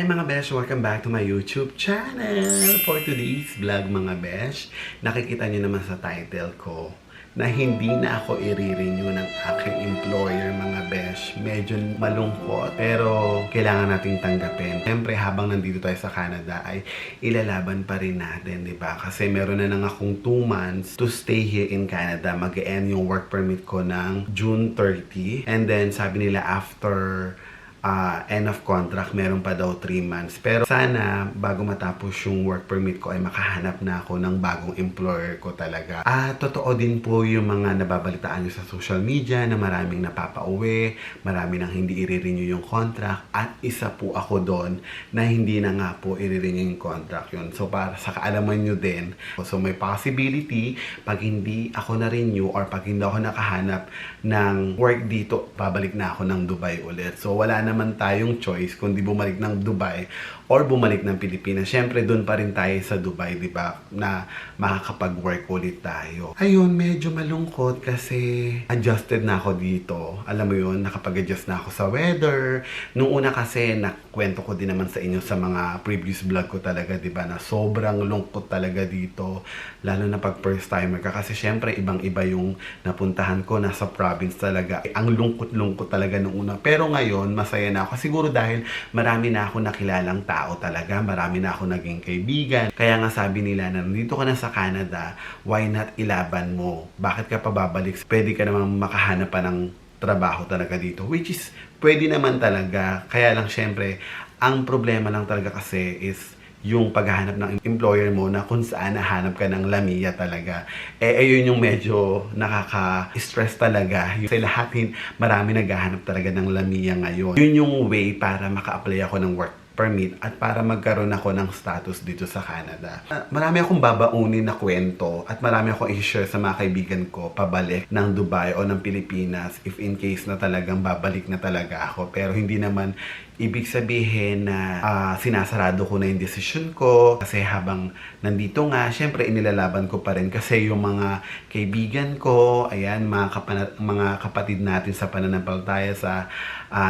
mga besh! Welcome back to my YouTube channel! For today's vlog mga besh, nakikita niyo naman sa title ko na hindi na ako i-renew ng aking employer mga besh. Medyo malungkot pero kailangan nating tanggapin. Siyempre habang nandito tayo sa Canada ay ilalaban pa rin natin, di ba? Kasi meron na akong 2 months to stay here in Canada. Mag-e-end yung work permit ko ng June 30. And then sabi nila after end of contract, meron pa daw 3 months. Pero sana, bago matapos yung work permit ko, ay makahanap na ako ng bagong employer ko talaga. Totoo din po yung mga nababalitaan nyo sa social media na maraming napapauwi, marami nang hindi i-renew yung contract, at isa po ako doon na hindi na nga po i-renew yung contract yun. So, para sa kaalaman nyo din, so may possibility, pag hindi ako na-renew or pag hindi ako nakahanap ng work dito, babalik na ako ng Dubai ulit. So, wala naman tayong choice kundi bumalik ng Dubai or bumalik ng Pilipinas. Siyempre, doon pa rin tayo sa Dubai, di ba? Na makakapag-work ulit tayo. Ayun, medyo malungkot kasi adjusted na ako dito. Alam mo yun, nakapag-adjust na ako sa weather. Nung una kasi, nakwento ko din naman sa inyo sa mga previous vlog ko talaga, di ba? Na sobrang lungkot talaga dito. Lalo na pag first timer ka. Kasi siyempre, ibang-iba yung napuntahan ko. Nasa province talaga. Ang lungkot-lungkot talaga nung una. Pero ngayon, masaya na ako. Siguro dahil marami na ako nakilalang tao talaga. Marami na ako naging kaibigan. Kaya nga sabi nila na nandito ka na sa Canada, why not ilaban mo? Bakit ka pa babalik? Pwede ka naman makahanap pa ng trabaho talaga dito. Which is, pwede naman talaga. Kaya lang syempre, ang problema lang talaga kasi is yung paghahanap ng employer mo na kung saan nahanap ka ng Lamia talaga. Ayun yung medyo nakaka-stress talaga. Sa lahat, marami naghahanap talaga ng Lamia ngayon. Yun yung way para maka-apply ako ng work permit at para magkaroon ako ng status dito sa Canada. Marami akong babaunin na kwento at marami akong i-share sa mga kaibigan ko pabalik ng Dubai o ng Pilipinas if in case na talagang babalik na talaga ako. Pero hindi naman ibig sabihin na sinasarado ko na yung decision ko kasi habang nandito nga, syempre inilalaban ko pa rin kasi yung mga kaibigan ko, ayan, mga kapatid natin sa pananampalataya sa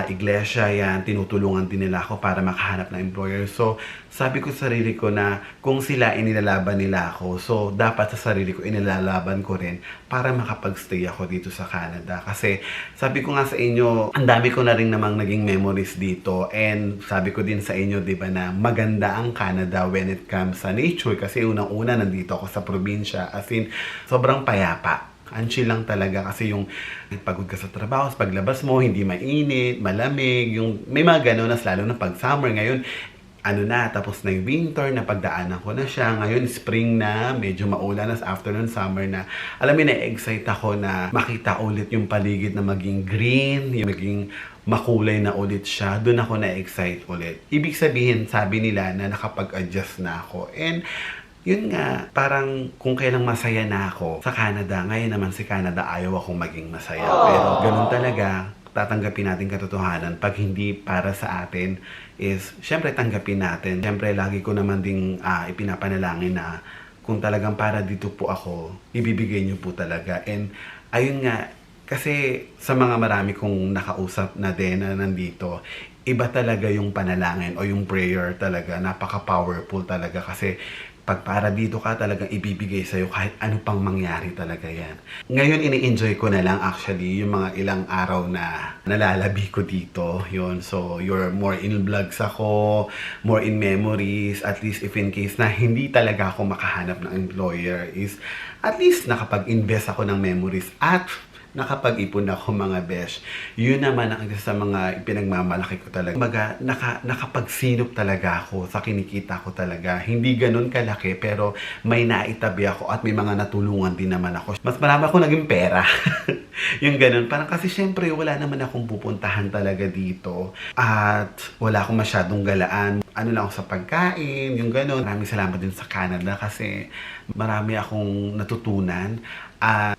iglesia, yan, tinutulungan din nila ako para makahanap ng employer. So, sabi ko sa sarili ko na kung sila inilalaban nila ako, so dapat sa sarili ko inilalaban ko rin para makapag-stay ako dito sa Canada. Kasi sabi ko nga sa inyo, ang dami ko na rin namang naging memories dito. And sabi ko din sa inyo, di ba, na maganda ang Canada when it comes sa nature. Kasi unang-una, nandito ako sa probinsya. As in, sobrang payapa. Ang chill lang talaga kasi yung pagod ka sa trabaho, paglabas mo, hindi mainit, malamig, yung may mga gano'n na lalo na pag summer. Ngayon, tapos na yung winter, na pagdaanan ko na siya. Ngayon, spring na, medyo maulan na sa afternoon, summer na. Alam mo, na-excite ako na makita ulit yung paligid na maging green, yung maging makulay na ulit siya. Doon ako na-excite ulit. Ibig sabihin, sabi nila na nakapag-adjust na ako. And yun nga, parang kung kailang masaya na ako sa Canada, ngayon naman si Canada ayaw akong maging masaya. Pero ganun talaga, tatanggapin natin katotohanan. Pag hindi para sa atin is, syempre tanggapin natin. Syempre lagi ko naman ding ipinapanalangin na kung talagang para dito po ako, ibibigay niyo po talaga. And ayun nga, kasi sa mga marami kong nakausap na din na nandito, iba talaga yung panalangin o yung prayer talaga. Napaka-powerful talaga kasi pag para dito ka talagang ibibigay sa'yo kahit ano pang mangyari talaga yan. Ngayon, ini-enjoy ko na lang actually yung mga ilang araw na nalalabi ko dito. Yun, so you're more in vlogs ako, more in memories, at least if in case na hindi talaga ako makahanap ng employer is at least nakapag-invest ako ng memories at nakapag-ipon ako mga besh. Yun naman ang isa sa mga pinagmamalaki ko talaga. Kumbaga, nakapagsinop talaga ako sa kinikita ko talaga. Hindi ganun kalaki pero may naitabi ako at may mga natulungan din naman ako. Mas marami ako naging pera. Yung ganun. Parang kasi syempre wala naman akong pupuntahan talaga dito. At wala akong masyadong galaan. Ano lang ako sa pagkain, yung ganun. Maraming salamat din sa Canada kasi marami akong natutunan.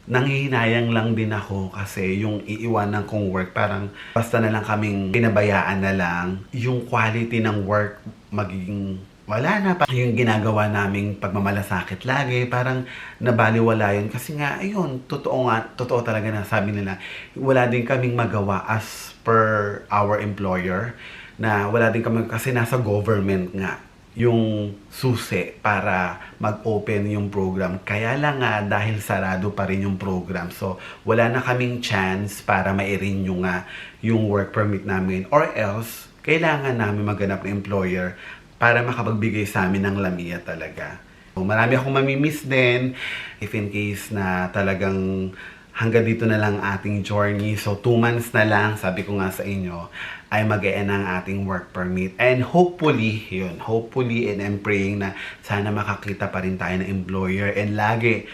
Nanghihinayang lang din ako kasi yung iiwanan kong work, parang basta na lang kaming pinabayaan na lang. Yung quality ng work magiging wala na. Yung ginagawa naming pagmamalasakit lagi, parang nabaliwala yun. Kasi nga, ayun, totoo talaga na sabi nila, wala din kaming magawa as per our employer na wala din kami kasi nasa government nga yung susi para mag-open yung program. Kaya lang nga dahil sarado pa rin yung program. So, wala na kaming chance para ma-renew nga yung work permit namin. Or else, kailangan namin maghanap ng employer para makapagbigay sa amin ng lamia talaga. So, marami akong mamimiss din if in case na talagang hanggang dito na lang ating journey. So, 2 months na lang, sabi ko nga sa inyo, ay mag-e-end ang ating work permit. And hopefully, hopefully and I'm praying na sana makakita pa rin tayo ng employer. And lagi,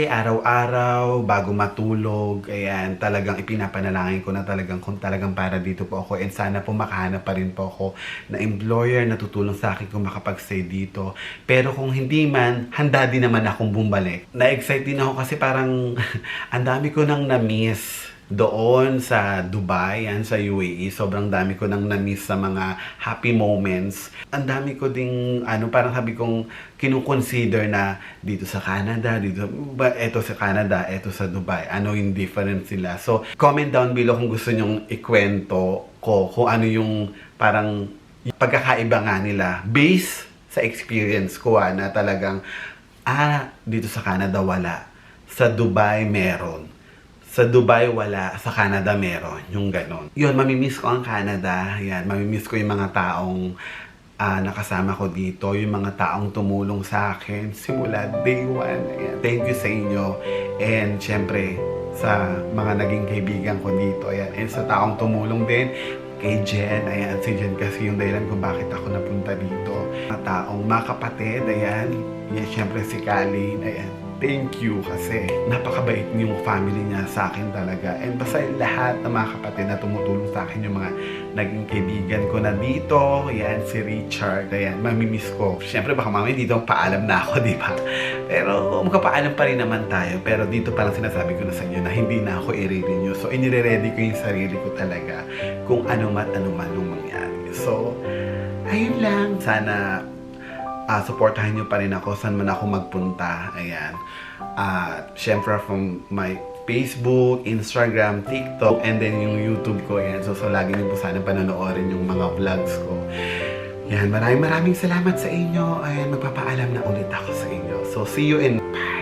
araw-araw, bago matulog, ayan, talagang ipinapanalangin ko na talagang kung talagang para dito po ako. And sana po makahanap pa rin po ako na employer na tutulong sa akin kung makapag-stay dito. Pero kung hindi man, handa din naman akong bumalik. Na-excite din ako kasi parang ang dami ko nang na-miss doon sa Dubai, yan, sa UAE. Sobrang dami ko nang na-miss sa mga happy moments. Ang dami ko ding, parang sabi kong kinukonsider na dito sa Canada, eto sa Canada, eto sa Dubai. Ano yung difference sila? So, comment down below kung gusto nyong ikwento ko kung ano yung parang pagkakaiba nga nila. Based sa experience ko na talagang, dito sa Canada wala. Sa Dubai meron. Sa Dubai, wala. Sa Canada, meron. Yung ganon. Yun, mamimiss ko ang Canada. Yan, mamimiss ko yung mga taong nakasama ko dito. Yung mga taong tumulong sa akin simula day 1. Ayan. Thank you sa inyo. And syempre, sa mga naging kaibigan ko dito. Ayan. And sa taong tumulong din, kay Jen. Ayan, si Jen kasi yung dahilan kung bakit ako napunta dito. Mga taong, mga kapatid. Ayan. Yan, syempre si Kalin. Ayan. Thank you kasi napakabait yung family niya sa akin talaga. And basta lahat ng mga kapatid na tumutulong sa akin, yung mga naging kaibigan ko na dito. Yan, si Richard. Ayan, mamimiss ko. Siyempre baka mamaya dito paalam na ako, di ba? Pero magpapaalam pa rin naman tayo. Pero dito parang sinasabi ko na sa inyo na hindi na ako i-renew. So, inire-ready ko yung sarili ko talaga kung ano man yung mangyari. So, ayun lang. Sana supportahan nyo pa rin ako saan man ako magpunta. Ayan. Syempre from my Facebook, Instagram, TikTok, and then yung YouTube ko. Ayan. So lagi nyo po sana panonoodin yung mga vlogs ko. Ayan. Maraming salamat sa inyo. Ayan. Magpapaalam na ulit ako sa inyo. So, see you in bye!